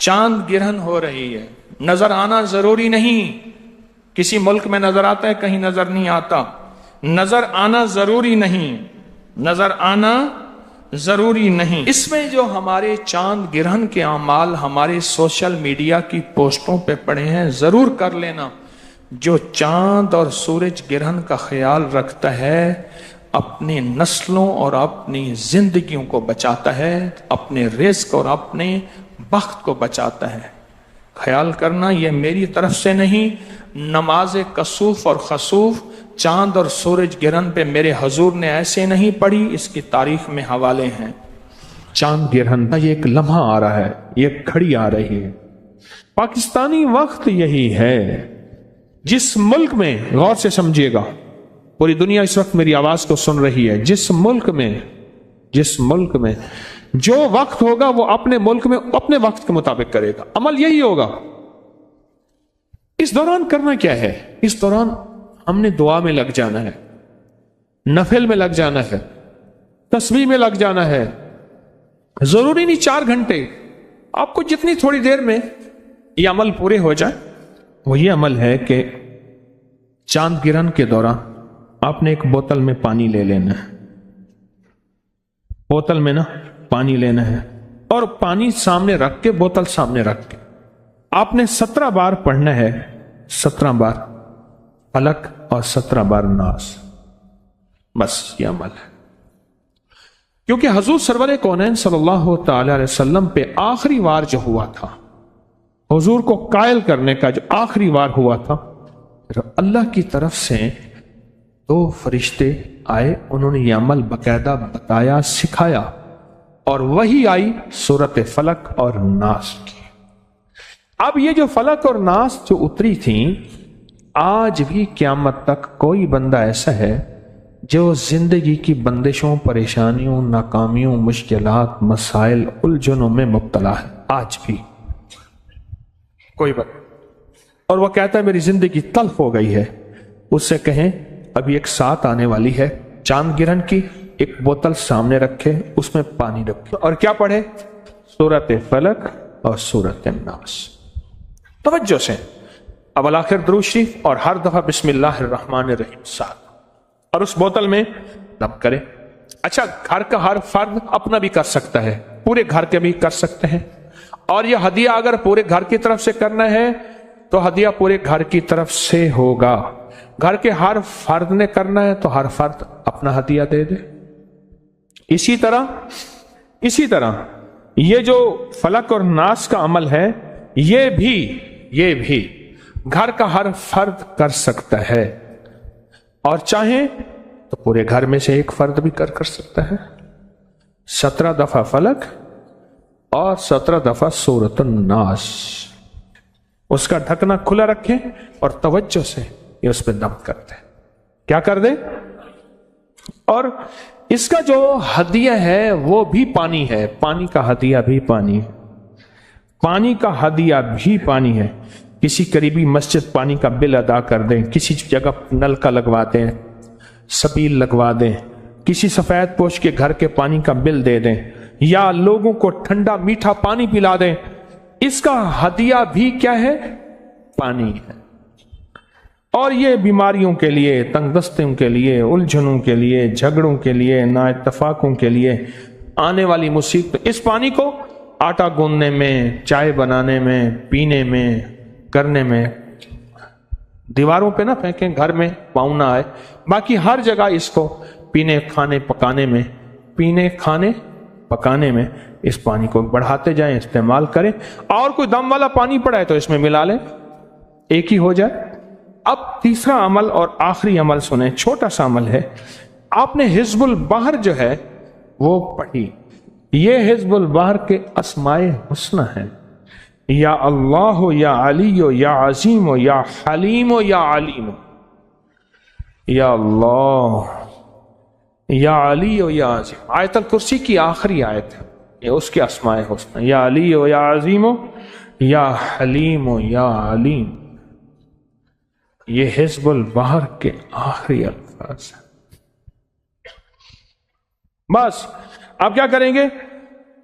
چاند گرہن ہو رہی ہے، نظر آنا ضروری نہیں، کسی ملک میں نظر آتا ہے، کہیں نظر نہیں آتا، نظر آنا ضروری نہیں، نظر آنا ضروری نہیں۔ اس میں جو ہمارے چاند گرہن کے اعمال ہمارے سوشل میڈیا کی پوسٹوں پہ پڑے ہیں، ضرور کر لینا۔ جو چاند اور سورج گرہن کا خیال رکھتا ہے اپنی نسلوں اور اپنی زندگیوں کو بچاتا ہے، اپنے رزق اور اپنے بخت کو بچاتا ہے۔ خیال کرنا یہ میری طرف سے نہیں، نماز کسوف اور خسوف چاند اور سورج گرہن پہ میرے حضور نے ایسے نہیں پڑھی، اس کی تاریخ میں حوالے ہیں۔ چاند گرہن کا یہ ایک لمحہ آ رہا ہے، یہ گھڑی آ رہی ہے۔ پاکستانی وقت یہی ہے۔ جس ملک میں، غور سے سمجھیے گا، پوری دنیا اس وقت میری آواز کو سن رہی ہے، جس ملک میں جو وقت ہوگا وہ اپنے ملک میں اپنے وقت کے مطابق کرے گا، عمل یہی ہوگا۔ اس دوران کرنا کیا ہے؟ اس دوران ہم نے دعا میں لگ جانا ہے، نفل میں لگ جانا ہے، تسبیح میں لگ جانا ہے۔ ضروری نہیں 4 گھنٹے، آپ کو جتنی تھوڑی دیر میں یہ عمل پورے ہو جائے۔ وہ یہ عمل ہے کہ چاند گرہن کے دوران آپ نے ایک بوتل میں پانی لے لینا ہے، بوتل میں پانی لینا ہے، اور پانی سامنے رکھ کے، بوتل سامنے رکھ کے آپ نے 17 بار پڑھنا ہے، 17 بار فلک اور 17 بار ناس۔ بس یہ عمل ہے، کیونکہ حضور سرور کونین صلی اللہ تعالی علیہ وسلم پہ آخری وار جو ہوا تھا، حضور کو قائل کرنے کا جو آخری وار ہوا تھا، اللہ کی طرف سے 2 فرشتے آئے، انہوں نے یہ عمل باقاعدہ بتایا، سکھایا، اور وہی آئی سورت فلک اور ناس کی۔ اب یہ جو فلک اور ناس جو اتری تھیں، آج بھی قیامت تک کوئی بندہ ایسا ہے جو زندگی کی بندشوں، پریشانیوں، ناکامیوں، مشکلات، مسائل، الجھنوں میں مبتلا ہے، آج بھی کوئی بندہ، اور وہ کہتا ہے میری زندگی تلخ ہو گئی ہے۔ اس سے کہیں ابھی ایک ساتھ آنے والی ہے چاند گرہن کی، ایک بوتل سامنے رکھے، اس میں پانی رکھے، اور کیا پڑھے؟ سورت فلک اور سورت ناس۔ توجہ سے اول آخر درود شریف اور ہر دفعہ بسم اللہ الرحمن الرحیم ساتھ، اور اس بوتل میں دم کرے۔ اچھا، گھر کا ہر فرد اپنا بھی کر سکتا ہے، پورے گھر کے بھی کر سکتے ہیں، اور یہ ہدیہ اگر پورے گھر کی طرف سے کرنا ہے تو ہدیہ پورے گھر کی طرف سے ہوگا۔ گھر کے ہر فرد نے کرنا ہے تو ہر فرد اپنا ہدیہ دے دے۔ اسی طرح یہ جو فلک اور ناس کا عمل ہے، یہ بھی گھر کا ہر فرد کر سکتا ہے، اور چاہیں تو پورے گھر میں سے ایک فرد بھی کر سکتا ہے۔ 17 دفعہ فلک اور 17 دفعہ سورۃ الناس۔ اس کا ڈھکنا کھلا رکھیں اور توجہ سے یہ اس پہ دم کرتے ہیں، کیا کر دیں؟ اور اس کا جو ہدیہ ہے وہ بھی پانی ہے، پانی کا ہدیہ بھی پانی ہے، پانی کا ہدیہ بھی پانی ہے۔ کسی قریبی مسجد پانی کا بل ادا کر دیں، کسی جگہ نل کا لگوا دیں، سبیل لگوا دیں، کسی سفید پوش کے گھر کے پانی کا بل دے دیں، یا لوگوں کو ٹھنڈا میٹھا پانی پلا دیں، اس کا ہدیہ بھی کیا ہے؟ پانی ہے۔ اور یہ بیماریوں کے لیے، تنگ دستیوں کے لیے، الجھنوں کے لیے، جھگڑوں کے لیے، نا اتفاقوں کے لیے، آنے والی مصیبت، اس پانی کو آٹا گوندنے میں، چائے بنانے میں، پینے میں، کرنے میں، دیواروں پہ نہ پھینکیں، گھر میں پاؤں نہ آئے، باقی ہر جگہ اس کو پینے کھانے پکانے میں اس پانی کو بڑھاتے جائیں، استعمال کریں، اور کوئی دم والا پانی پڑا ہے تو اس میں ملا لیں، ایک ہی ہو جائے۔ اب تیسرا عمل اور آخری عمل سنیں، چھوٹا سا عمل ہے۔ آپ نے حزب البحر جو ہے وہ پڑھی، یہ حزب البحر کے اسماء حسنی ہیں، یا اللہ یا علی یا عظیم یا حلیم یا علیم، یا اللہ یا علی یا عظیم۔ آیت الکرسی کی آخری آیت ہے، یہ اس کے اسماء حسنی، یا علی یا عظیم یا حلیم یا علیم۔ یہ حزب البحر کے آخری الفاظ ہیں۔ بس آپ کیا کریں گے؟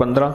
15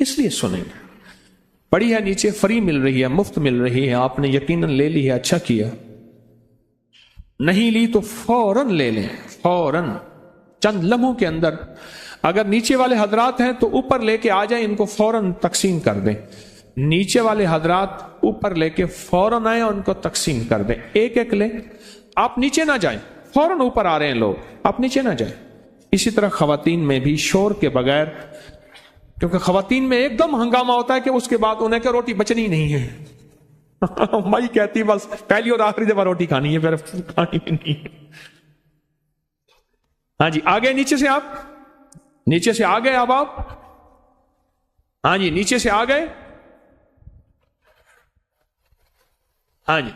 اس لیے سنیں گے. پڑی ہے نیچے، فری مل رہی ہے، مفت مل رہی ہے، آپ نے یقیناً لے لی ہے، اچھا کیا. نہیں لی تو فوراً لے لیں، فوراً چند لمحوں کے اندر. اگر نیچے والے حضرات ہیں تو اوپر لے کے آ جائیں، ان کو فوراً تقسیم کر دیں. نیچے والے حضرات اوپر لے کے فوراً آئیں اور ان کو تقسیم کر دیں. ایک ایک لیں، آپ نیچے نہ جائیں، فوراً اوپر آ رہے ہیں لوگ، آپ نیچے نہ جائیں. اسی طرح خواتین میں بھی شور کے بغیر، کیونکہ خواتین میں ایک دم ہنگامہ ہوتا ہے کہ اس کے بعد انہیں کہ روٹی بچنی نہیں ہے. مائی کہتی بس پہلی اور آخری دفعہ روٹی کھانی ہے، پھر کھانی نہیں ہے. ہاں جی آگے، نیچے سے، آپ نیچے سے آ گئے. اب آپ، ہاں جی نیچے سے آ گئے. ہاں جی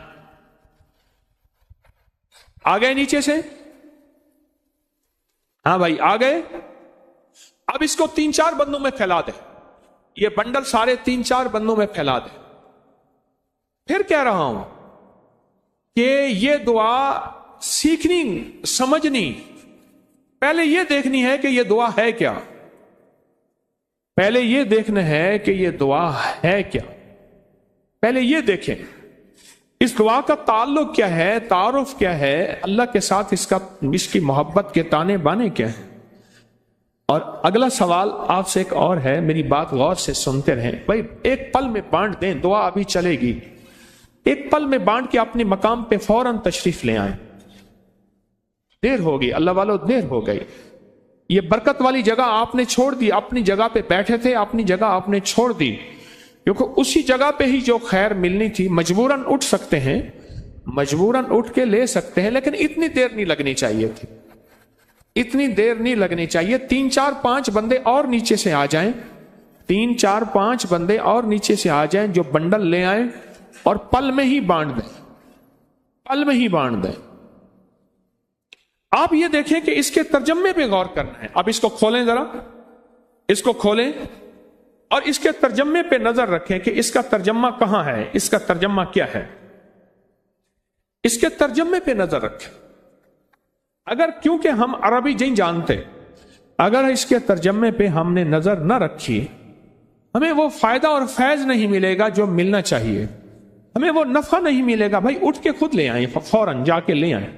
آ گئے نیچے سے. ہاں بھائی آ گئے. اب اس کو 3-4 بندوں میں پھیلا دیں، یہ بنڈل سارے 3-4 بندوں میں پھیلا دیں. پھر کہہ رہا ہوں کہ یہ دعا سیکھنی، سمجھنی، پہلے یہ دیکھنی ہے کہ یہ دعا ہے کیا. پہلے یہ دیکھنا ہے کہ یہ دعا ہے کیا. پہلے یہ دیکھیں اس دعا کا تعلق کیا ہے، تعارف کیا ہے اللہ کے ساتھ، اس کی محبت کے تانے بانے کیا ہے. اور اگلا سوال آپ سے ایک اور ہے، میری بات غور سے سنتے رہیں. بھائی ایک پل میں بانٹ دیں، دعا ابھی چلے گی. ایک پل میں بانٹ کے اپنے مقام پہ فوراً تشریف لے آئیں. دیر ہوگی اللہ والو، دیر ہو گئی. یہ برکت والی جگہ آپ نے چھوڑ دی، اپنی جگہ پہ بیٹھے تھے، اپنی جگہ آپ نے چھوڑ دی، کیونکہ اسی جگہ پہ ہی جو خیر ملنی تھی. مجبوراً اٹھ سکتے ہیں، مجبوراً اٹھ کے لے سکتے ہیں، لیکن اتنی دیر نہیں لگنی چاہیے تھی، اتنی دیر نہیں لگنی چاہیے. 3-4-5 بندے اور نیچے سے آ جائیں، 3-4-5 بندے اور نیچے سے آ جائیں جو بنڈل لے آئیں اور پل میں ہی بانٹ دیں، پل میں ہی بانٹ دیں. آپ یہ دیکھیں کہ اس کے ترجمے پہ غور کرنا ہے. اب اس کو کھولیں، ذرا اس کو کھولیں اور اس کے ترجمے پہ نظر رکھیں کہ اس کا ترجمہ کہاں ہے، اس کا ترجمہ کیا ہے. اس کے ترجمے پہ نظر رکھیں. اگر کیونکہ ہم عربی نہیں جانتے، اگر اس کے ترجمے پہ ہم نے نظر نہ رکھی، ہمیں وہ فائدہ اور فیض نہیں ملے گا جو ملنا چاہیے، ہمیں وہ نفع نہیں ملے گا. بھائی اٹھ کے خود لے آئیں، فوراً جا کے لے آئیں،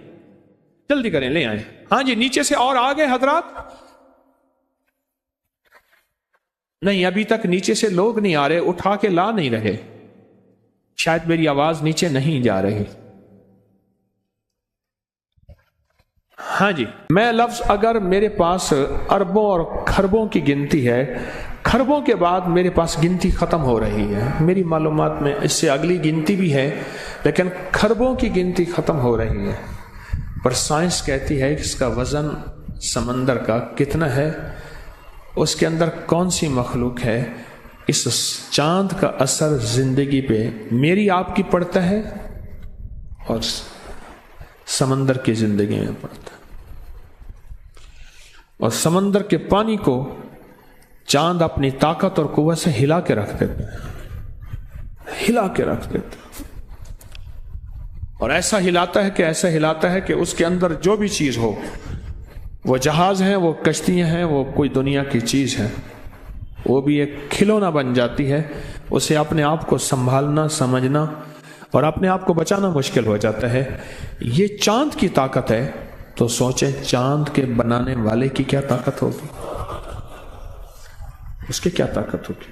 جلدی کریں، لے آئیں. ہاں جی نیچے سے اور آگے حضرات. نہیں ابھی تک نیچے سے لوگ نہیں آ رہے، اٹھا کے لا نہیں رہے، شاید میری آواز نیچے نہیں جا رہی. ہاں جی میں لفظ، اگر میرے پاس اربوں اور کھربوں کی گنتی ہے، کھربوں کے بعد میرے پاس گنتی ختم ہو رہی ہے، میری معلومات میں اس سے اگلی گنتی بھی ہے لیکن کھربوں کی گنتی ختم ہو رہی ہے. پر سائنس کہتی ہے کہ اس کا وزن سمندر کا کتنا ہے، اس کے اندر کون سی مخلوق ہے. اس چاند کا اثر زندگی پہ میری آپ کی پڑتا ہے اور سمندر کی زندگی میں پڑتا ہے. اور سمندر کے پانی کو چاند اپنی طاقت اور قوت سے ہلا کے رکھ دیتا ہے، ہلا کے رکھ دیتا ہے. اور ایسا ہلاتا ہے کہ ایسا ہلاتا ہے کہ اس کے اندر جو بھی چیز ہو، وہ جہاز ہیں، وہ کشتیاں ہیں، وہ کوئی دنیا کی چیز ہے، وہ بھی ایک کھلونا بن جاتی ہے. اسے اپنے آپ کو سنبھالنا، سمجھنا اور اپنے آپ کو بچانا مشکل ہو جاتا ہے. یہ چاند کی طاقت ہے تو سوچیں چاند کے بنانے والے کی کیا طاقت ہوگی، اس کی کیا طاقت ہوگی.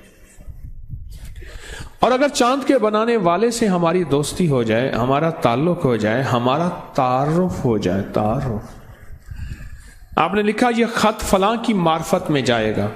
اور اگر چاند کے بنانے والے سے ہماری دوستی ہو جائے، ہمارا تعلق ہو جائے، ہمارا تعارف ہو جائے. تعارف، آپ نے لکھا یہ خط فلاں کی معرفت میں جائے گا،